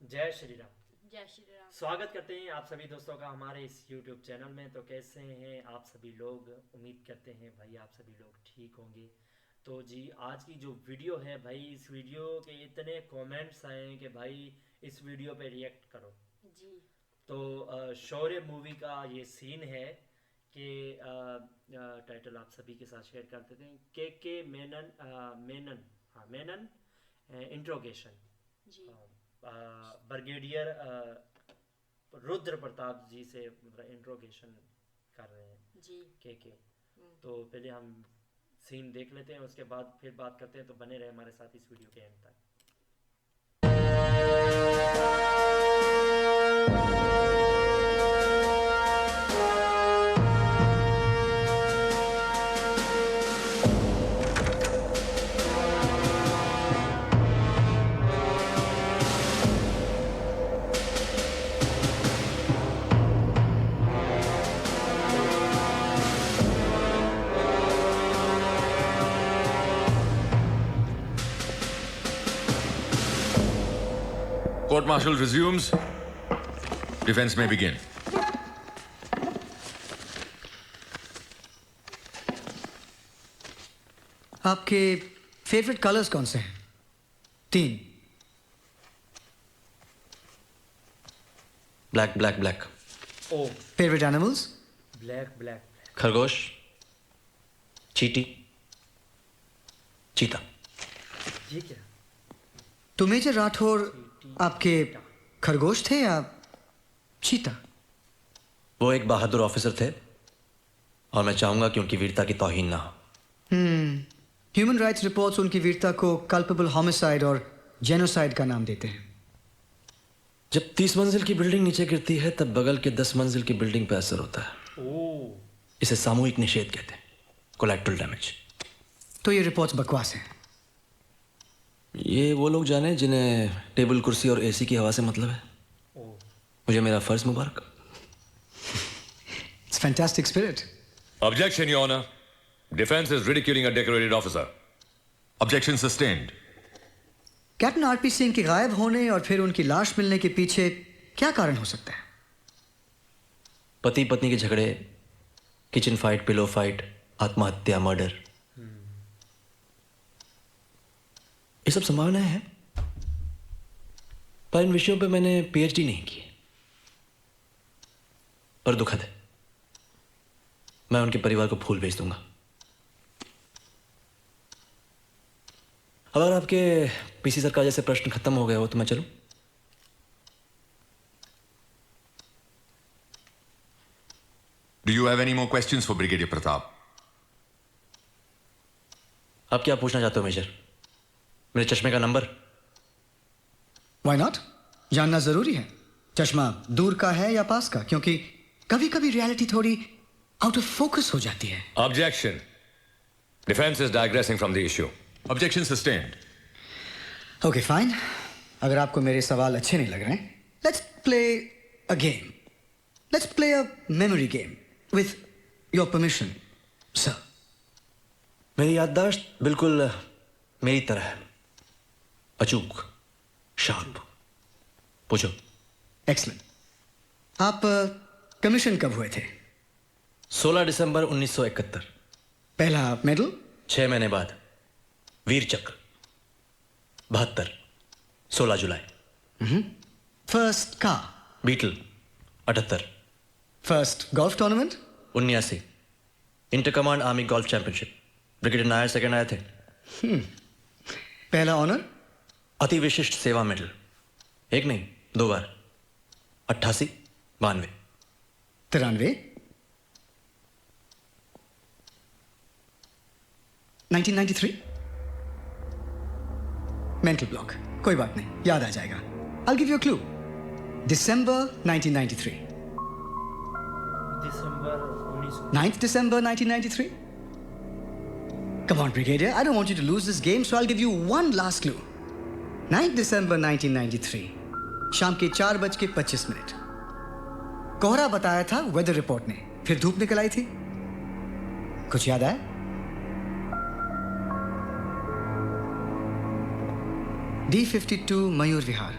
जय श्री राम। जय श्री राम। स्वागत करते हैं आप सभी दोस्तों का हमारे इस YouTube चैनल में। तो कैसे हैं आप सभी लोग? उम्मीद करते हैं भाई आप सभी लोग ठीक होंगे। तो जी आज की जो वीडियो है भाई, इस वीडियो के इतने कमेंट्स आए हैं कि भाई इस वीडियो पे रिएक्ट करो। जी तो शौर्य मूवी का ये सीन है कि टाइटल आप सभी के साथ शेयर कर देते हैं। के मेनन मेनन, हाँ मेनन इंट्रोगेशन। जी ब्रिगेडियर रुद्र प्रताप जी से इंट्रोगेशन कर रहे हैं जी। के। तो पहले हम सीन देख लेते हैं, उसके बाद फिर बात करते हैं। तो बने रहे हमारे साथ इस वीडियो के एंड तक। Court martial resumes. Defense may begin. आपके फेवरेट कलर्स कौन से हैं? 3। Black black black. ओ फेवरेट एनिमल्स? Black black. खरगोश, चींटी, चीता। ये क्या? तो मेजर राठौर आपके खरगोश थे या चीता? वो एक बहादुर ऑफिसर थे और मैं चाहूंगा कि उनकी वीरता की तौहीन ना हो। ह्यूमन राइट्स रिपोर्ट्स उनकी वीरता को कल्पेबल होमिसाइड और जेनोसाइड का नाम देते हैं। जब 30 मंजिल की बिल्डिंग नीचे गिरती है तब बगल के 10 मंजिल की बिल्डिंग पर असर होता है। ओ इसे सामूहिक निषेध कहते हैं, कोलैटरल डैमेज। तो ये रिपोर्ट्स बकवास हैं। ये वो लोग जाने जिन्हें टेबल कुर्सी और एसी की हवा से मतलब है। ओ मुझे मेरा फर्ज मुबारक। It's fantastic spirit. Objection, Your Honor. Defense is ridiculing a decorated officer. Objection sustained. Captain RP Singh के गायब होने और फिर उनकी लाश मिलने के पीछे क्या कारण हो सकता है? पति पत्नी के झगड़े, किचन फाइट, पिलो फाइट, आत्महत्या, मर्डर, ये सब संभावनाएं हैं। पर इन विषयों पे मैंने पीएचडी नहीं की। पर दुखद है, मैं उनके परिवार को फूल भेज दूंगा। अगर आपके पीसी सरकार जैसे प्रश्न खत्म हो गए हो तो मैं चलूं? Do you have any more questions for Brigadier Pratap? आप क्या पूछना चाहते हो मेजर? मेरे चश्मे का नंबर? Why not? जानना जरूरी है। चश्मा दूर का है या पास का? क्योंकि कभी कभी रियलिटी थोड़ी आउट ऑफ फोकस हो जाती है। Objection. Defense is digressing from the issue. Objection sustained. Okay fine, अगर आपको मेरे सवाल अच्छे नहीं लग रहे हैं, let's play a game. Let's play a memory game with your permission sir. मेरी याददाश्त बिल्कुल मेरी तरह है, अचूक, शार्प। पूछो। एक्सलेंट। आप कमीशन कब हुए थे? 16 दिसंबर 1971। पहला मेडल? 6 महीने बाद वीर Chakra. 72। 16 July. First car? Beetle. 78। First golf tournament? 79। Inter command army golf championship, brigadier Nair second आए थे। पहला ऑनर? अति विशिष्ट सेवा मेडल, एक नहीं 2 बार। 88, 92। 93? 1993? मेंटल ब्लॉक, कोई बात नहीं, याद आ जाएगा। I'll give you a clue. December 1993. December 1900। 9th December 1993? Come on, Brigadier. I don't want you to lose this game, so I'll give you one last clue. 9th December 1993. शाम के 4:25। कोहरा बताया था वेदर रिपोर्ट ने, फिर धूप निकल आई थी। कुछ याद आया? D52 मयूर विहार,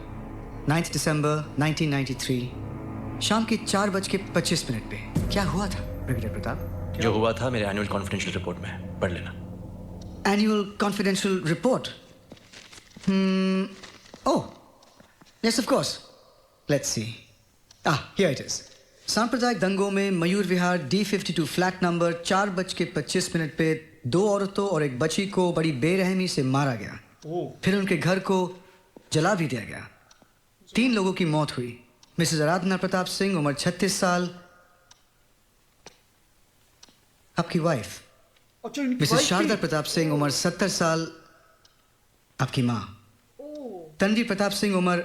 9 दिसंबर 1993 शाम के 4:25 पे क्या हुआ था ब्रिगेडियर प्रताप? जो हुआ था मेरे एनुअल कॉन्फिडेंशियल रिपोर्ट में पढ़ लेना। Annual confidential report. Oh, yes, of course. Let's see. Here it is. सांप्रदायिक दंगों में Mayur Vihar D52 flat number 4:25 पे 2 औरतों और एक बच्ची को बड़ी बेरहमी से मारा गया। फिर उनके घर को जला भी दिया गया। 3 लोगों की मौत हुई। मिसेस आराधना प्रताप सिंह, उम्र 36 साल, आपकी वाइफ। अच्छा, इनकी मिसेस wife शारदा थी? प्रताप सिंह, उम्र 70 साल, आपकी माँ। तन्वी प्रताप सिंह, उम्र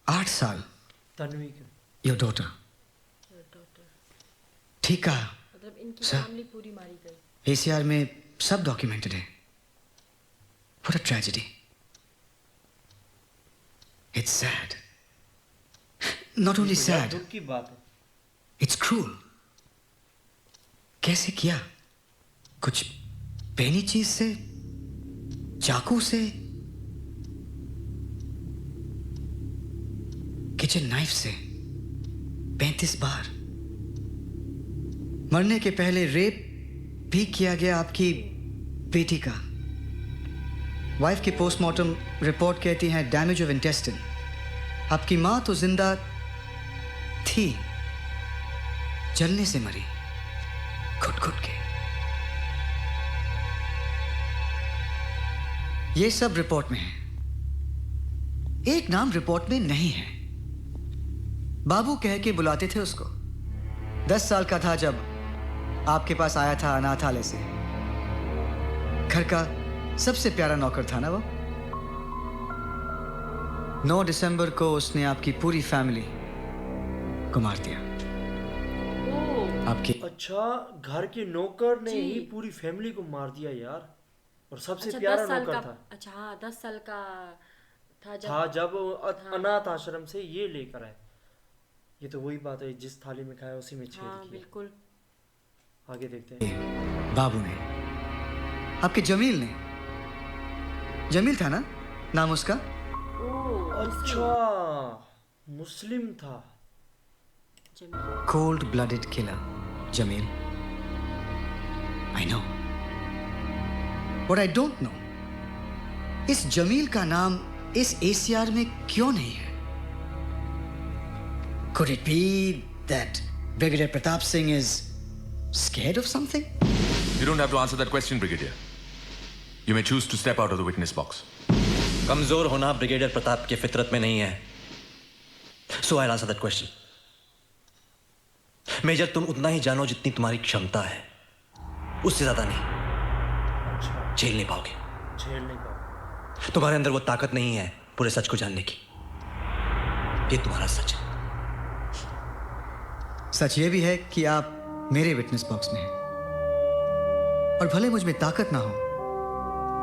8 साल, तन्वी का। Your daughter. ठीक कहा मतलब इनकी सर। फैमिली पूरी मारी गई। ACR में सब डॉक्यूमेंटेड है। What a tragedy. It's sad. Not only तो यार sad, दुख की बात है। it's cruel. कैसे किया? कुछ बेनी चीज से, चाकू से, किचन नाइफ से 35 बार। मरने के पहले रेप भी किया गया आपकी बेटी का। वाइफ की पोस्टमार्टम रिपोर्ट कहती है डैमेज ऑफ इंटेस्टाइन। आपकी मां तो जिंदा थी, जलने से मरी, घुट घुट के। ये सब रिपोर्ट में है। एक नाम रिपोर्ट में नहीं है। बाबू कह के बुलाते थे उसको। 10 साल का था जब आपके पास आया था अनाथालय से। घर का सबसे प्यारा नौकर था ना वो। 9 दिसंबर को उसने आपकी पूरी फैमिली को मार दिया। आपकी अच्छा, घर के नौकर ने जी। ही पूरी फैमिली को मार दिया यार। और सबसे अच्छा, प्यारा 10 साल नौकर का। था। अच्छा हाँ, 10 साल का था जब अनाथ आश्रम से ये लेकर आए। ये तो वही बात है, जिस थाली में खाया उसी में छेद हाँ किया। बिल्कुल। आगे देखते हैं। बाबू ने, आपके जमील ने, जमील था ना नाम उसका? अच्छा, मुस्लिम था। Jameel. Cold blooded killer Jameel. I know. What I don't know, इस जमील का नाम इस ACR में क्यों नहीं है? Could it be that Brigadier Pratap Singh is scared of something? You don't have to answer that question, Brigadier. You may choose to step out of the witness box. कमजोर होना ब्रिगेडियर प्रताप की फितरत में नहीं है। So I answer that question. Major, तुम उतना ही जानो जितनी तुम्हारी क्षमता है, उससे ज्यादा नहीं। अच्छा, झेल नहीं पाओगे। झेल नहीं पाओ। तुम्हारे अंदर वो ताकत नहीं है पूरे सच को जानने की। ये तुम्हारा सच है। सच ये भी है कि आप मेरे विटनेस बॉक्स में हैं। और भले मुझ में ताकत ना हो,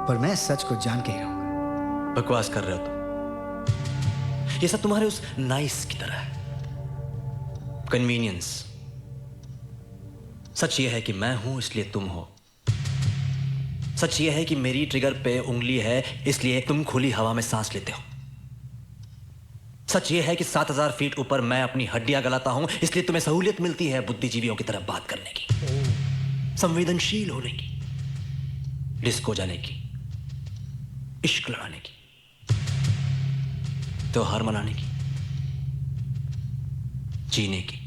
पर मैं सच को जान के ही रहूंगा। बकवास कर रहे हो तुम। ये सब तुम्हारे उस नाइस की तरह है, कन्वीनियंस। सच ये है कि मैं हूं इसलिए तुम हो। सच ये है कि मेरी ट्रिगर पे उंगली है इसलिए तुम खुली हवा में सांस लेते हो। सच ये है कि 7000 फीट ऊपर मैं अपनी हड्डियां गलाता हूं इसलिए तुम्हें सहूलियत मिलती है बुद्धिजीवियों की तरह बात करने की, संवेदनशील होने की, डिस्को जाने की, इश्क लड़ाने की, त्योहार मनाने की, जीने की।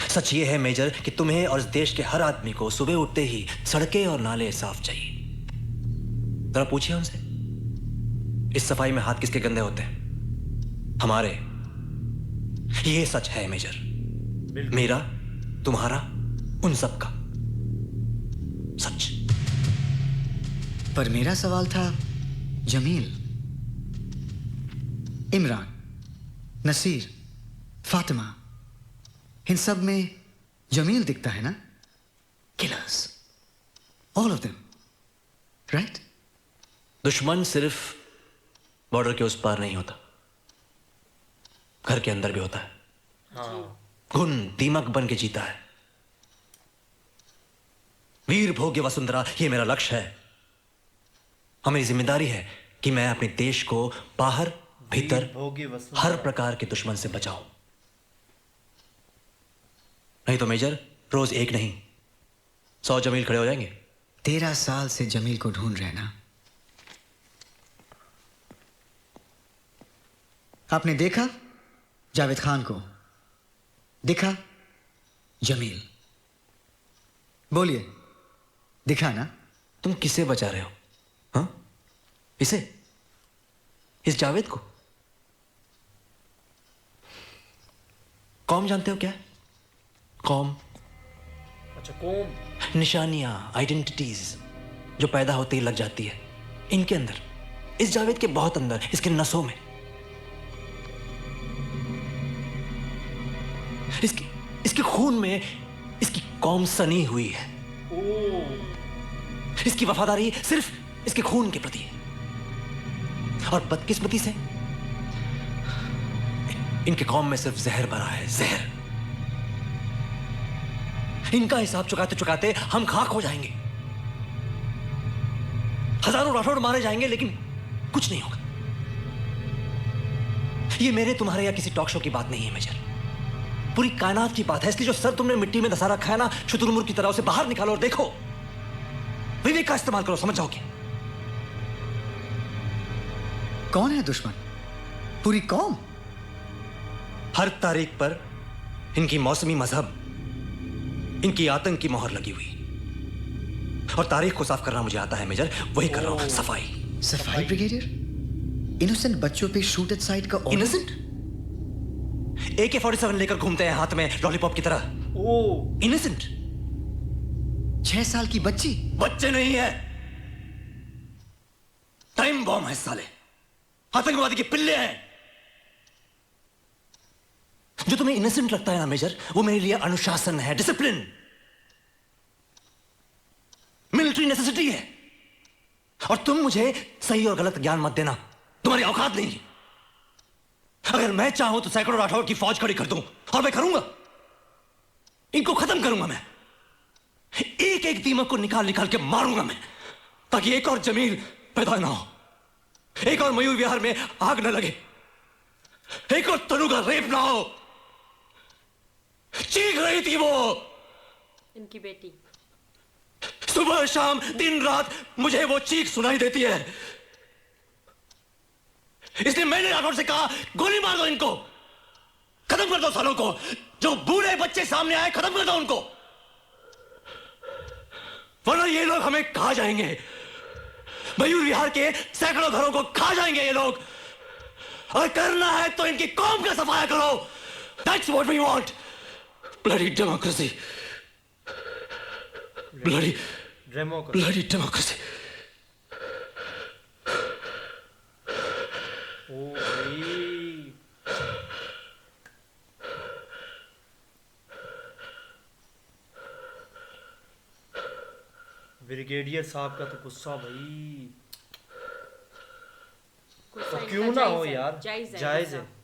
सच ये है मेजर कि तुम्हें और इस देश के हर आदमी को सुबह उठते ही सड़कें और नाले साफ चाहिए। जरा पूछिए उनसे, इस सफाई में हाथ किसके गंदे होते हैं? हमारे। ये सच है मेजर, मेरा, तुम्हारा, उन सब का सच। पर मेरा सवाल था जमील, इमरान, नसीर, फातिमा, इन सब में जमील दिखता है ना? Killers, all of them, right? दुश्मन सिर्फ बॉर्डर के उस पार नहीं होता, घर के अंदर भी होता है। घुन दीमक बन के जीता है। वीर भोग्य वसुंधरा, ये मेरा लक्ष्य है। हमारी जिम्मेदारी है कि मैं अपने देश को बाहर भीतर भोगी वसुंधरा। हर प्रकार के दुश्मन से बचाओ, नहीं तो मेजर रोज एक नहीं 100 जमील खड़े हो जाएंगे। 13 साल से जमील को ढूंढ रहे हैं ना। आपने देखा जावेद खान को, दिखा जमील, बोलिए दिखा ना। तुम किसे बचा रहे हो? हाँ, इसे, इस जावेद को? कौम जानते हो क्या है? कौम, अच्छा कौम। निशानियां, आइडेंटिटीज जो पैदा होते ही लग जाती है इनके अंदर, इस जावेद के बहुत अंदर, इसके नसों में। इसके खून में इसकी कौम सनी हुई है। इसकी वफादारी सिर्फ इसके खून के प्रति है। और बदकिस्मती से इनके कौम में सिर्फ जहर भरा है, जहर। इनका हिसाब चुकाते चुकाते हम खाक हो जाएंगे। हजारों राठौड़ मारे जाएंगे लेकिन कुछ नहीं होगा। ये मेरे, तुम्हारे या किसी टॉक शो की बात नहीं है मेजर, पूरी कायनात की बात है। इसलिए जो सर तुमने मिट्टी में दसा रखा है ना, शुतुरमुर्ग की तरह, उसे बाहर निकालो और देखो, विवेक का इस्तेमाल करो, समझ जाओगे। कौन है दुश्मन? पूरी कौम। हर तारीख पर इनकी मौसमी मजहब, इनकी आतंक की मोहर लगी हुई। और तारीख को साफ करना मुझे आता है मेजर, वही कर रहा हूं, सफाई। सफाई ब्रिगेडियर? इनोसेंट बच्चों पे शूट एट साइट का order? इनोसेंट? AK-47 लेकर घूमते हैं हाथ में लॉलीपॉप की तरह। ओ इनोसेंट? 6 साल की बच्ची? बच्चे नहीं है, टाइम बॉम्ब है साले, आतंकवादी के पिल्ले हैं। जो तुम्हें इनोसेंट लगता है ना मेजर, वो मेरे लिए अनुशासन है, डिसिप्लिन, मिलिट्री नेसेसिटी है। और तुम मुझे सही और गलत ज्ञान मत देना, तुम्हारी औकात नहीं है। अगर मैं चाहूं तो सैकड़ों राठौड़ की फौज खड़ी कर दूं, और मैं करूंगा। इनको खत्म करूंगा मैं, एक एक दीमक को निकाल निकाल के मारूंगा मैं, ताकि एक और जमील पैदा ना हो, एक और मयूर विहार में आग न लगे, एक और तनु का रेप ना हो। चीख रही थी वो, इनकी बेटी। सुबह शाम दिन रात मुझे वो चीख सुनाई देती है। इसलिए मैंने राठौड़ से कहा, गोली मार दो इनको, खत्म कर दो सालों को। जो बूढ़े बच्चे सामने आए, खत्म कर दो उनको, वरना ये लोग हमें खा जाएंगे। मयूर विहार के सैकड़ों घरों को खा जाएंगे ये लोग। और करना है तो इनकी कौम का सफाया करो। That's what we want. Bloody democracy. Bloody democracy. ओ भाई, ब्रिगेडियर साहब का तो गुस्सा भाई, गुस्सा तो क्यों इनका ना हो जायज़ है, यार, जायज़ है जायज है। गुस्सा।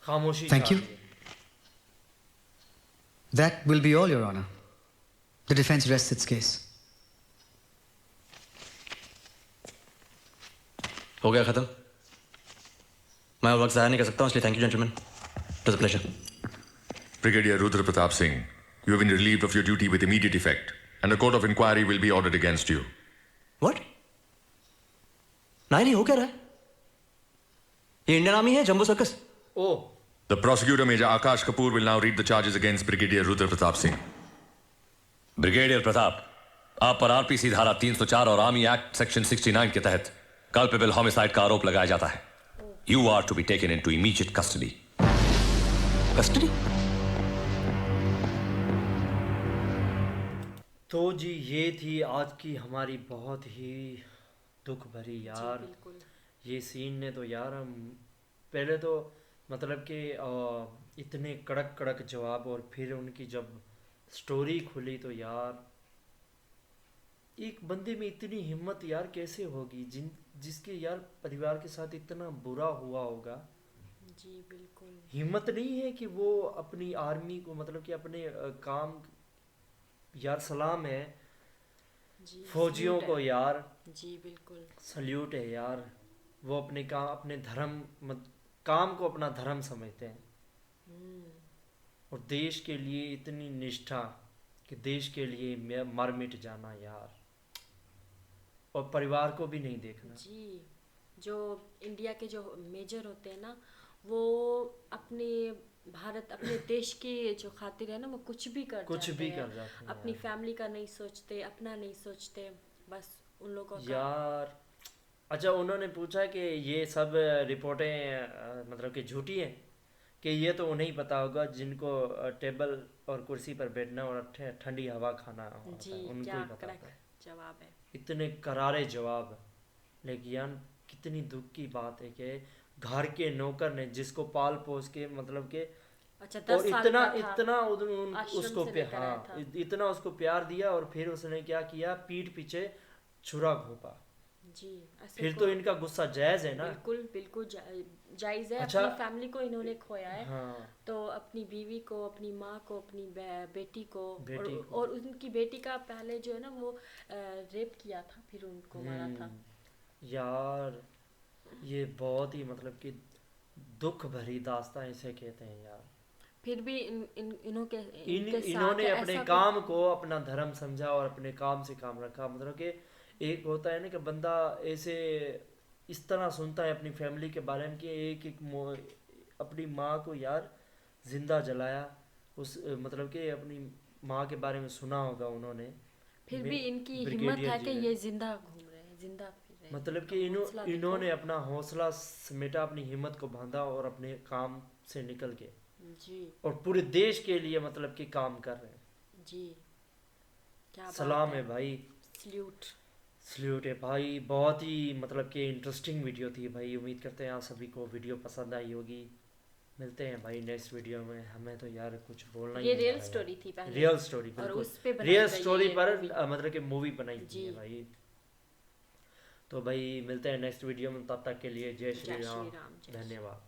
खामोशी Thank you. चाहिए। That will be all, Your Honor. The defense rests its case. हो गया खत्म। मैं वक्त जाया नहीं कर सकता हूं, इसलिए thank you gentleman, it was a pleasure. Brigadier Rudra Pratap Singh, you have been relieved of your duty with immediate effect, and a court of inquiry will be ordered against you. What? नहीं हो क्या रहा है? ये Indian Army है, jumbo circus? Oh The prosecutor, Major Akash Kapoor, will now read the charges against Brigadier Rudra Pratap Singh. Brigadier Pratap, आप पर RPC धारा 304 और आर्मी एक्ट सेक्शन 69 के तहत कल्पेबल होमिसाइड का आरोप लगाया जाता है। You are to be taken into immediate custody. Custody? तो जी ये थी आज की हमारी बहुत ही दुख भरी यार बिल्कुल। ये सीन ने तो यार हम पहले तो मतलब कि इतने कड़क कड़क जवाब, और फिर उनकी जब स्टोरी खुली तो यार एक बंदे में इतनी हिम्मत यार कैसे होगी जिसके यार परिवार के साथ इतना बुरा हुआ होगा। जी बिल्कुल। हिम्मत नहीं है कि वो अपनी आर्मी को मतलब कि अपने काम, यार सलाम है जी फौजियों salute को है। यार जी बिल्कुल। सल्यूट है यार। वो अपने काम, अपने धर्म काम को अपना धर्म समझते हैं और देश के लिए इतनी निष्ठा कि देश के लिए मर मिट जाना यार, और परिवार को भी नहीं देखना। जी, जो इंडिया के जो मेजर होते हैं ना, वो अपने भारत, अपने देश की जो खातिर है ना, वो कुछ भी कर कुछ जाते भी हैं। कर जाते हैं अपनी यार। फैमिली का नहीं सोचते, अपना नहीं सोचते, बस उन लोगों का। यार अच्छा, उन्होंने पूछा कि ये सब रिपोर्टें मतलब कि झूठी हैं, कि ये तो उन्हें ही पता होगा जिनको टेबल और कुर्सी पर बैठना और ठंडी हवा खाना होता जी, है, उनको क्या ही पता कड़क होता है। जवाब है। इतने करारे जवाब। लेकिन यार कितनी दुख की बात है कि घर के नौकर ने जिसको पाल पोस के मतलब के अच्छा, और 10 साल इतना का था, इतना आश्रम उसको से लेकर आया हाँ था। इतना उसको प्यार दिया, और फिर उसने क्या किया, पीठ पीछे छुरा घोंपा। जी, ऐसे फिर को तो इनका गुस्सा जायज है ना। बिल्कुल बिल्कुल जायज़ है। अच्छा, अपनी फैमिली को इन्होंने खोया है, हाँ तो अपनी बीवी को, अपनी माँ को, अपनी बेटी को, बेटी और, को। और उनकी बेटी का पहले जो है ना वो रेप किया था, फिर उनको मारा था। यार ये बहुत ही मतलब कि दुख भरी दास्तां इसे कहते हैं यार। फिर भी इनके साथ इन्होंने अपने ऐसा काम को अपना धर्म समझा और अपने काम से काम रखा। मतलब कि एक होता है ना कि बंदा ऐसे इस तरह सुनता है अपनी फैमिली के बारे में कि एक एक अपनी माँ को यार जिंदा जलाया। उस मतलब कि अपनी माँ के बारे में सुना होगा उन्होंने। फिर भी इनकी हिम्मत ब्रिगेडियर है जी कि ने। ये जिंदा घूम रहे हैं, जिंदा फिर रहे हैं। मतलब कि इनका हौसला देखो। इन्होंने अपना हौसला समेटा, अपनी हिम्मत को बांधा और अपने काम से निकल के जी और पूरे देश के लिए मतलब कि काम कर रहे हैं। जी, क्या सलाम बात है भाई, सल्यूट। सल्यूट है भाई। बहुत ही मतलब कि इंटरेस्टिंग वीडियो थी भाई। उम्मीद करते हैं आप सभी को वीडियो पसंद आई होगी। मिलते हैं भाई नेक्स्ट वीडियो में। हमें तो यार कुछ बोलना ही ये नहीं रियल आ रहा यार। स्टोरी थी पहले, रियल स्टोरी, और बिल्कुल उस पे बनाई रियल गई है स्टोरी ये पर movie। मतलब कि मूवी बनाई गई जी। है भाई। तो भाई मिलते हैं नेक्स्ट वीडियो में, तब तक के लिए जय श्री जय राम, श्री राम, जय श्री धन्यवाद।